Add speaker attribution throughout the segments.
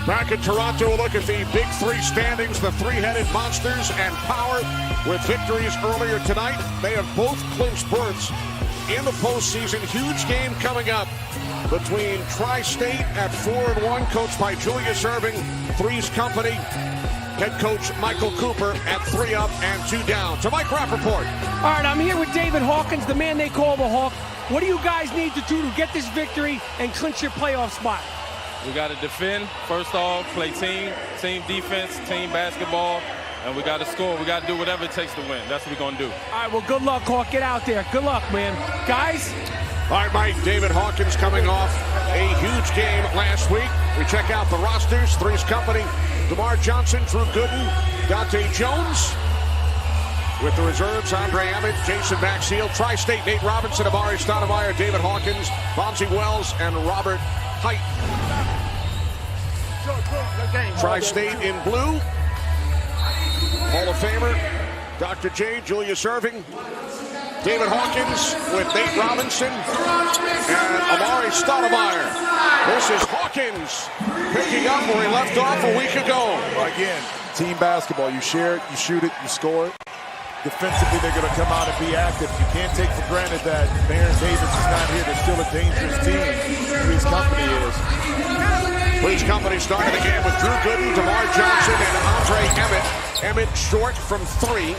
Speaker 1: Back in Toronto, we'll look at the Big 3 standings, the three-headed monsters and power with victories earlier tonight. They have both clinched berths in the postseason. Huge game coming up between Tri-State at 4-1, coached by Julius Erving, 3's company, head coach Michael Cooper at 3 up and 2 down. To Mike Rappaport.
Speaker 2: All right, I'm here with David Hawkins, the man they call the Hawk. What do you guys need to do to get this victory and clinch your playoff spot?
Speaker 3: We got to defend, first off, play team defense, team basketball, and we got to score. We got to do whatever it takes to win. That's what we're going to do. All
Speaker 2: right, well, good luck, Hawk. Get out there. Good luck, man. Guys?
Speaker 1: All right, Mike, David Hawkins coming off a huge game last week. We check out the rosters. 3's company, DeMar Johnson, Drew Gooden, Dante Jones. With the reserves, Andre Emmett, Jason Maxfield, Tri-State, Nate Robinson, Amar'e Stoudemire, David Hawkins, Bonzi Wells, and Robert Height. Tri-State in blue. Hall of Famer, Dr. J, Julius Erving. David Hawkins with Nate Robinson and Amar'e Stoudemire. This is Hawkins picking up where he left off a week ago.
Speaker 4: Again, team basketball. You share it, you shoot it, you score it. Defensively, they're going to come out and be active. You can't take for granted that Baron Davis is not here. They're still a dangerous team. 3's company is.
Speaker 1: 3's company started the game with Drew Gooden, DeMar Johnson, and Andre Emmett. Emmett short from 3.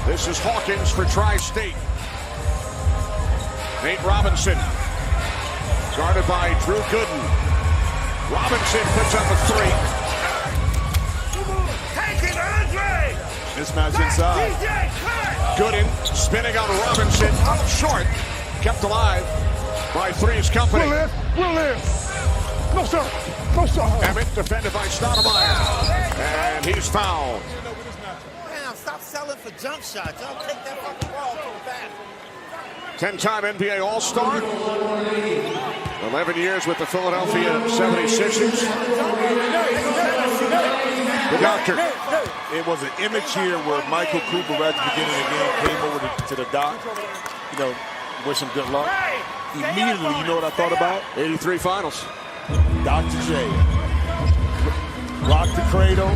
Speaker 1: This is Hawkins for Tri-State. Nate Robinson, guarded by Drew Gooden. Robinson puts up a 3.
Speaker 5: Take it, Andre!
Speaker 4: Mismatch inside.
Speaker 1: Gooden spinning on Robinson, up short. Kept alive by 3's company.
Speaker 4: We'll live. No, sir. No, sir.
Speaker 1: Emmett defended by Stoudemire. And he's fouled.
Speaker 5: Damn, stop selling for jump shots. Y'all take that fucking ball to the back.
Speaker 1: 10-time NBA All-Star. 11 years with the Philadelphia 76ers. The doctor.
Speaker 4: It was an image here where Michael Cooper right at the beginning of the game came over to the dock. You know, wish him good luck. Immediately, you know what I thought about?
Speaker 1: 83 finals.
Speaker 4: Dr. J. Rock the cradle.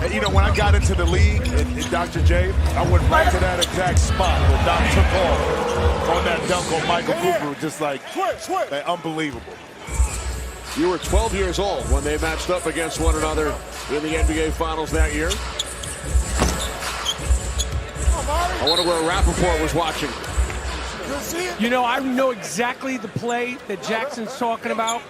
Speaker 4: And, you know, when I got into the league in Dr. J, I went right to that exact spot where Doc took off on that dunk on Michael Cooper. Just like unbelievable.
Speaker 1: You were 12 years old when they matched up against one another in the NBA Finals that year. I wonder where Rappaport was watching.
Speaker 2: You know, I know exactly the play that Jackson's talking about,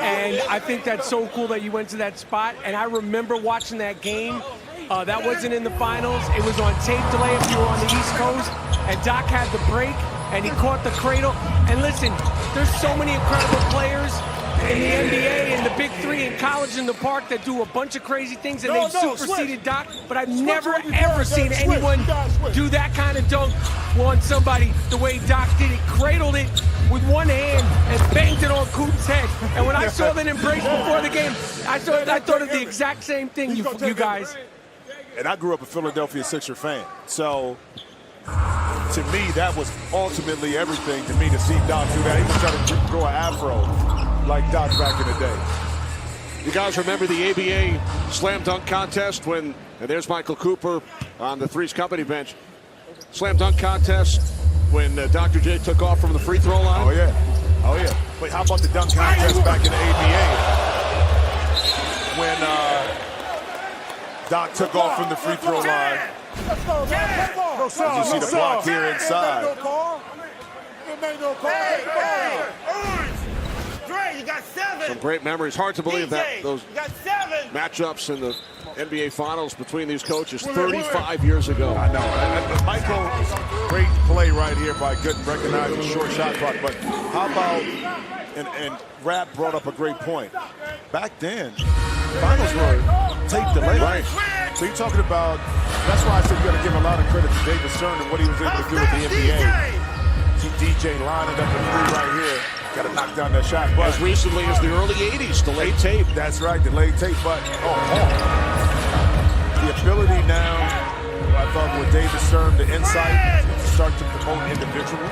Speaker 2: and I think that's so cool that you went to that spot. And I remember watching that game. That wasn't in the finals. It was on tape delay if you were on the East Coast, and Doc had the break, and he caught the cradle. And listen, there's so many incredible players in the NBA and the Big 3 in college in the park that do a bunch of crazy things, and they've superseded Doc, but I've never ever seen anyone do that kind of dunk on somebody the way Doc did it. Cradled it with one hand and banged it on Cooper's head. And when I saw that embrace before the game, I thought of the exact same thing, you guys.
Speaker 4: And I grew up a Philadelphia Sixer fan, so to me that was ultimately everything to me to see Doc do that. He was trying to grow an afro like Doc back in the day.
Speaker 1: You guys remember the ABA slam dunk contest when, and there's Michael Cooper on the 3's company bench. Slam dunk contest when Dr. J took off from the free throw line.
Speaker 4: Oh yeah, oh yeah. But how about the dunk contest back in the ABA when Doc took off from the free throw line? As you see the block here inside.
Speaker 5: You got 7.
Speaker 1: Some great memories. Hard to believe that those matchups in the NBA Finals between these coaches 35 years ago.
Speaker 4: I know. Michael, great play right here by Gooden recognizing short shot clock. But how about, and Rapp brought up a great point. Back then, finals were tape delay.
Speaker 1: Right.
Speaker 4: So you're talking about, that's why I said you got to give a lot of credit to David Stern and what he was able to do with the NBA. See DJ lining up a 3 right here. Got to knock down that shot. But
Speaker 1: as recently as the early 80s, delayed tape.
Speaker 4: That's right, delayed tape. But the ability now, I thought with David Stern, the insight to start to promote individuals.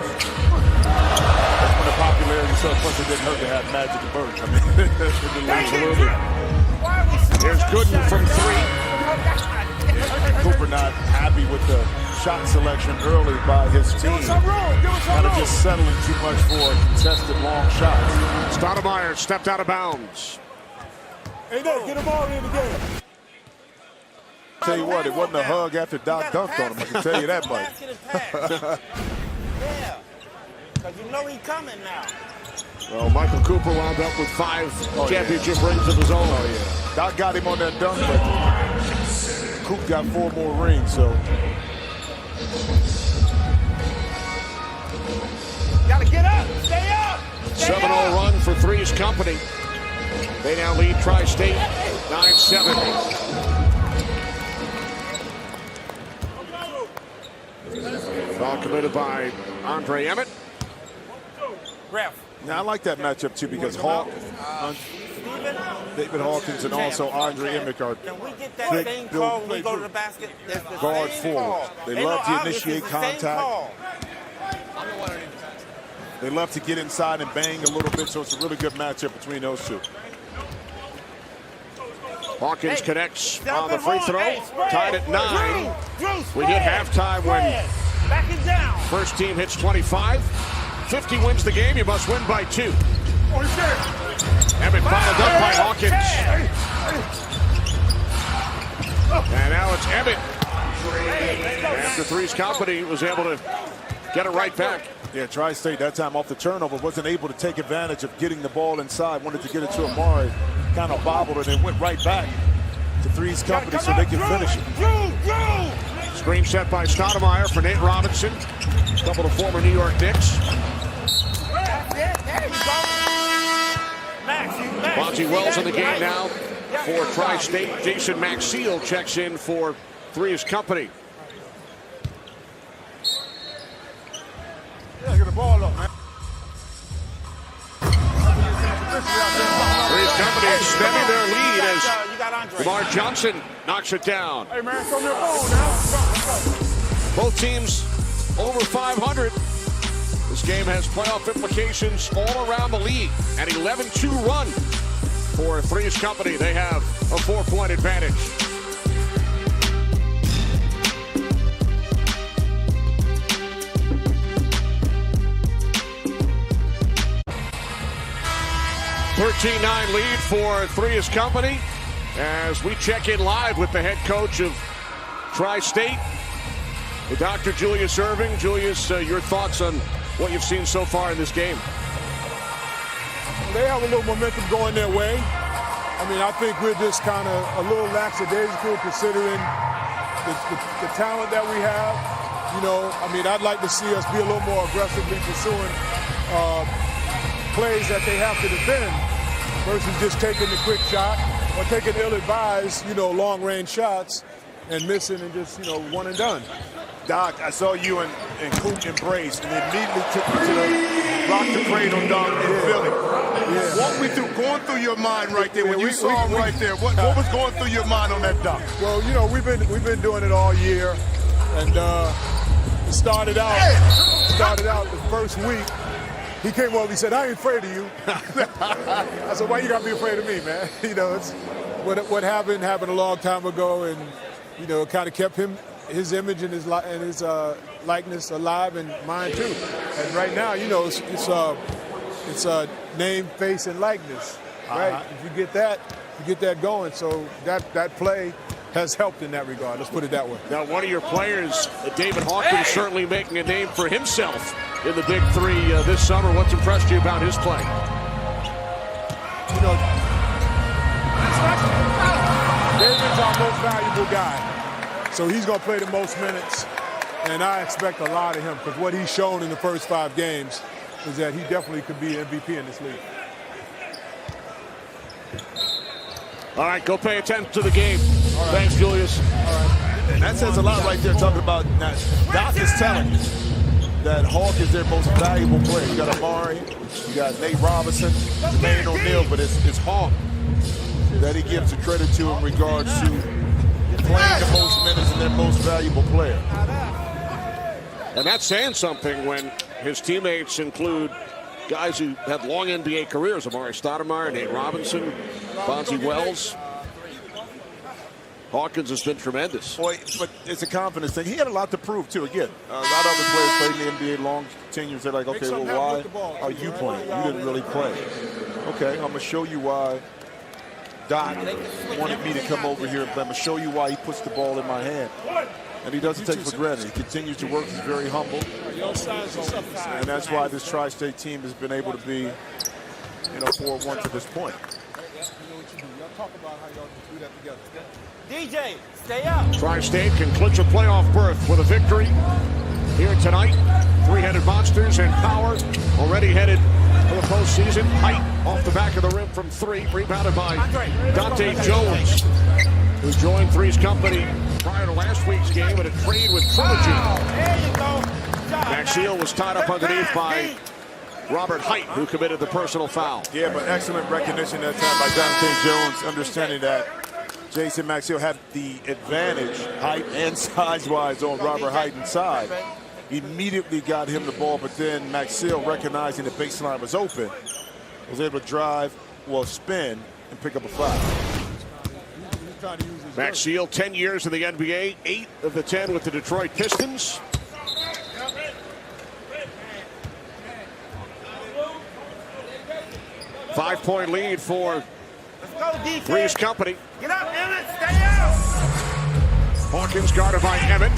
Speaker 4: That's when the popularity so much it didn't hurt to have Magic and Bird. I mean, absolutely.
Speaker 1: Here's Gooden from 3.
Speaker 4: Cooper not happy with the shot selection early by his team. Kind of just settling too much for contested long shots.
Speaker 1: Stoudemire stepped out of bounds.
Speaker 6: Hey, Nate, get Amar'e in the game.
Speaker 4: Tell you what, it wasn't a hug after Doc dunked on him. I can tell you that much.
Speaker 5: Yeah, because you know he's coming now.
Speaker 1: Well, Michael Cooper wound up with 5 championship rings of his own.
Speaker 4: Oh, yeah. Doc got him on that dunk, but Coop got 4 more rings, so.
Speaker 5: Gotta get up, stay up.
Speaker 1: 7-0 run for 3's company. They now lead Tri-State 9-7. Ball committed by Andre Emmett.
Speaker 5: Ref.
Speaker 4: Now, I like that matchup, too, because David Hawkins and also Andre Emmett are
Speaker 5: Can we get that same call when we go to the basket?
Speaker 4: guard forward. They love to initiate contact. They love to get inside and bang a little bit, so it's a really good matchup between those two.
Speaker 1: Hawkins connects on the free throw. Tied at 9. We hit halftime when first team hits 25. 50 wins the game. You must win by 2. Emmett followed up by Hawkins. And now it's Emmett. After 3's company was able to get it right back.
Speaker 4: Yeah, Tri-State that time off the turnover wasn't able to take advantage of getting the ball inside. Wanted to get it to Amar'e. Kind of bobbled it and went right back to 3's company so they can finish it.
Speaker 1: Screen set by Stoudemire for Nate Robinson. A couple of former New York Knicks. Bonzi Wells in the game now for Tri-State. Jason Maxiel checks in for 3's company.
Speaker 6: Yeah, get the ball up, man.
Speaker 1: 3's company extending their lead as Lamar Johnson knocks it down.
Speaker 6: Hey, man, throw me a ball now.
Speaker 1: Both teams over 500. This game has playoff implications all around the league. An 11-2 run for 3's company. They have a 4-point advantage. (13-9) lead for 3's company as we check in live with the head coach of Tri-State, Dr. Julius Irving. Julius, your thoughts on what you've seen so far in this game?
Speaker 6: They have a little momentum going their way. I mean, I think we're just kind of a little lackadaisical considering the talent that we have. You know, I mean, I'd like to see us be a little more aggressively pursuing plays that they have to defend versus just taking the quick shot or taking ill-advised, long-range shots and missing and just, one and done.
Speaker 4: Doc, I saw you and Coop embrace and immediately took you to the rock the cradle dunk in Philly.
Speaker 6: Yeah.
Speaker 4: Walk me through, going through your mind right there when you saw him right there. What was going through your mind on that dunk?
Speaker 6: Well, we've been doing it all year, and it started out the first week. He came over, he said, "I ain't afraid of you." I said, "Why you gotta be afraid of me, man?" It's what happened a long time ago, and it kind of kept his image and his likeness alive, and mine too. And right now, it's name, face, and likeness, right? If you get that going. So that play has helped in that regard. Let's put it that way.
Speaker 1: Now, one of your players, David Hawkins, certainly making a name for himself in the Big 3 this summer. What's impressed you about his play?
Speaker 6: David's our most valuable guy. So he's going to play the most minutes, and I expect a lot of him because what he's shown in the first 5 games is that he definitely could be MVP in this league.
Speaker 1: All right, go pay attention to the game.
Speaker 6: Right.
Speaker 1: Thanks, Julius.
Speaker 6: All right.
Speaker 4: And that says a lot right there, talking about that. Doc is telling you that Hawk is their most valuable player. You got Amar'e, you got Nate Robinson, Jermaine O'Neal, but it's Hawk that he gives the credit to in regards to playing the most minutes and their most valuable player.
Speaker 1: And that's saying something when his teammates include guys who have long NBA careers. Amar'e Stoudemire, Nate Robinson, Bonzi Wells. Hawkins has been tremendous.
Speaker 4: Boy, but it's a confidence thing. He had a lot to prove, too. Again, a lot of other players played in the NBA long tenures. They're like, okay, well, why are you playing? You didn't really play. Okay, I'm going to show you why Doc wanted me to come over here and play. I'm going to show you why he puts the ball in my hand. And he doesn't take it for granted. He continues to work. He's very humble. And that's why this Tri-State team has been able to be, 4-1 to this point.
Speaker 6: Talk about how y'all do that together.
Speaker 5: DJ, stay up.
Speaker 1: Tri-State can clinch a playoff berth with a victory here tonight. Three-headed monsters and power already headed for the postseason. Height off the back of the rim from three, rebounded by Dante Jones, who joined 3's company prior to last week's game in a trade with Trilogy.
Speaker 5: There you go.
Speaker 1: Maxiel was tied up underneath by Robert Height, who committed the personal foul.
Speaker 4: Yeah, but excellent recognition that time by Dante Jones, understanding that Jason Maxiel had the advantage, height and size-wise, on Robert Height inside. Immediately got him the ball, but then Maxiel, recognizing the baseline was open, was able to drive, spin, and pick up a foul.
Speaker 1: Maxiel, 10 years in the NBA, 8 of the 10 with the Detroit Pistons. Five-point lead for 3's company.
Speaker 5: Get up, Emmett. Stay out.
Speaker 1: Hawkins guarded by Emmett.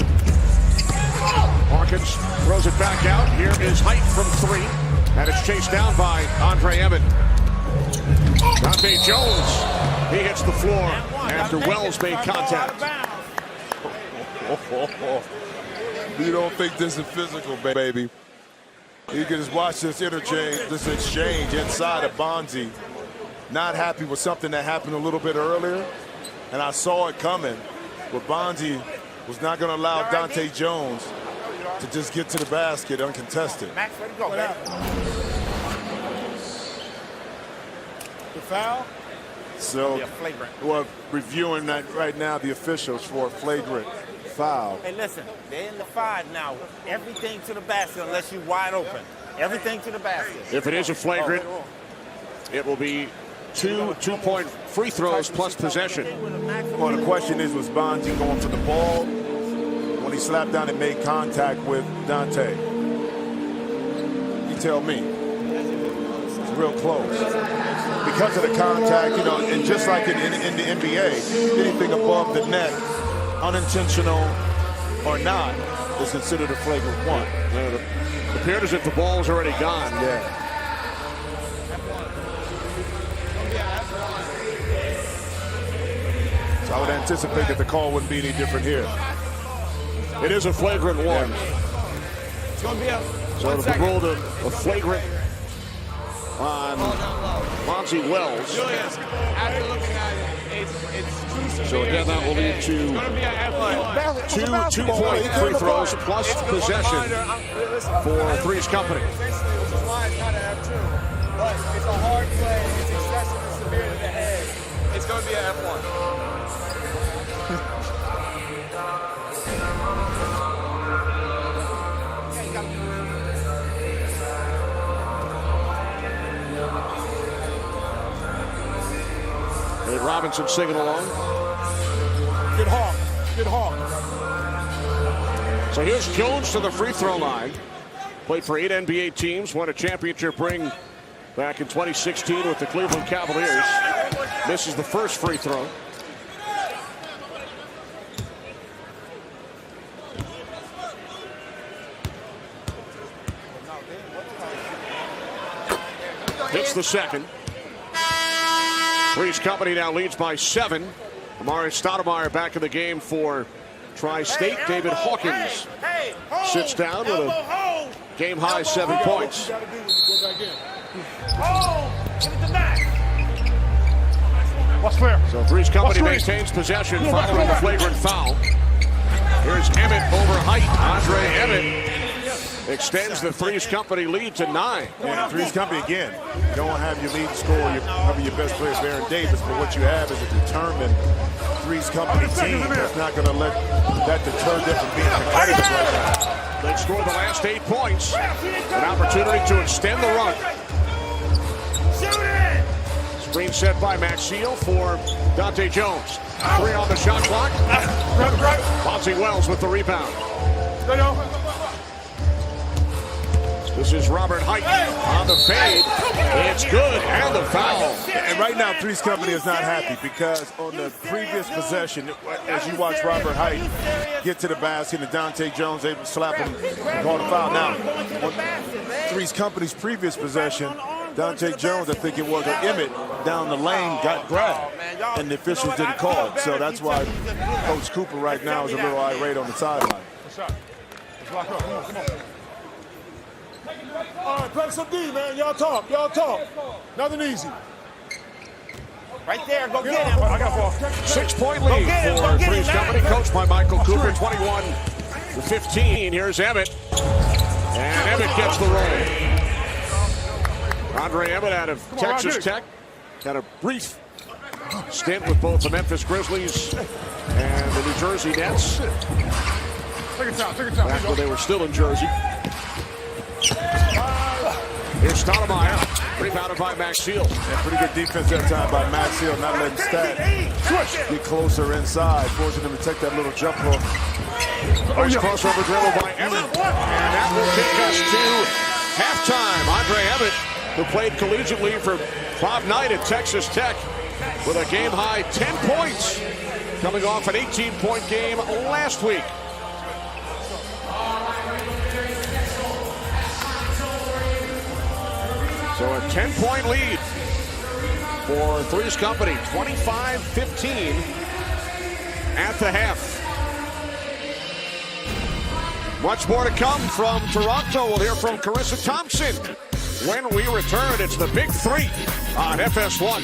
Speaker 1: Hawkins throws it back out. Here is Height from three. And it's chased down by Andre Emmett. Dante Jones. He hits the floor after Wells made contact.
Speaker 4: You don't think this is physical, baby. You can just watch this exchange inside of Bonzi. Not happy with something that happened a little bit earlier, and I saw it coming. But Bonzi was not going to allow Dante Jones to just get to the basket uncontested.
Speaker 5: Max, ready to go, baby.
Speaker 6: The foul?
Speaker 4: So, we're reviewing that right now, the officials, for a flagrant foul.
Speaker 5: Hey, listen, they're in the 5 now. Everything to the basket unless you're wide open. Everything to the basket.
Speaker 1: If it is a flagrant, it will be two-point free throws plus possession.
Speaker 4: Well, the question is, was Bonzi going for the ball when he slapped down and made contact with Dante? You tell me. It's real close. Because of the contact, and just like in the NBA, anything above the neck, unintentional or not, is considered a flagrant one.
Speaker 1: It appeared as if the ball was already gone.
Speaker 4: Yeah. So I would anticipate that the call wouldn't be any different here.
Speaker 1: It is a flagrant one.
Speaker 5: It's going to be
Speaker 1: So if we rolled a flagrant on Bonzi Wells.
Speaker 7: Julius, after looking at it, it's
Speaker 1: So again, that will lead to two-point free throws plus possession for 3's company.
Speaker 7: Which is why it's not an F2. But it's a hard play. It's excessive and severe to the head. It's going to be an F1.
Speaker 1: And Robinson singing along.
Speaker 6: Good hawk. Good hawk.
Speaker 1: So here's Jones to the free throw line. Played for 8 NBA teams, won a championship ring back in 2016 with the Cleveland Cavaliers. Misses the first free throw. Hits the second. 3's company now leads by 7. Amar'e Stoudemire back in the game for Tri-State. David Hawkins sits down with a game-high 7 points.
Speaker 6: What's clear?
Speaker 1: So 3's company maintains possession following the flagrant foul. Here's Emmett over Height. Andre Emmett extends the 3's company lead to 9.
Speaker 4: Yeah, 3's company again. You don't have your lead scorer, probably your best player, Baron Davis, but what you have is a determined 3's company team that's not going to let that deter them from being competitive right now.
Speaker 1: They scored the last 8 points. An opportunity to extend the run. Screen set by Maxiel for Dante Jones. 3 on the shot clock. Fonzie Wells with the rebound. This is Robert Height on the fade. It's good, and the foul.
Speaker 4: And right now, 3's company is not happy because on the previous possession, as you watch Robert Height get to the basket and Dante Jones able to slap him and call the foul. Now, on 3's company's previous possession, Dante Jones, I think it was, or Emmett, down the lane got grabbed, and the officials didn't call it. So that's why Coach Cooper right now is a little irate on the sideline.
Speaker 6: Let's lock up. Come on. All right, play some D, man. Y'all talk. Nothing easy.
Speaker 5: Right there, go get him.
Speaker 6: I got ball.
Speaker 1: 6-point lead for 3's company, coached by Michael Cooper, 21-15. Here's Emmett, and Emmett gets the roll. Andre Emmett out of Texas Tech had a brief stint with both the Memphis Grizzlies and the New Jersey Nets.
Speaker 6: Take it down.
Speaker 1: Back when they were still in Jersey. Here's Stoudemire, rebounded by Max Seal.
Speaker 4: Yeah, pretty good defense that time by Max Seal, not letting Stat get closer inside, forcing him to take that little jump hook.
Speaker 1: Nice crossover dribble by Emmett, and that will take us to halftime. Andre Emmett, who played collegiately for Bob Knight at Texas Tech, with a game-high 10 points, coming off an 18-point game last week. So a 10-point lead for 3's company, 25-15 at the half. Much more to come from Toronto. We'll hear from Carissa Thompson when we return. It's the Big 3 on FS1.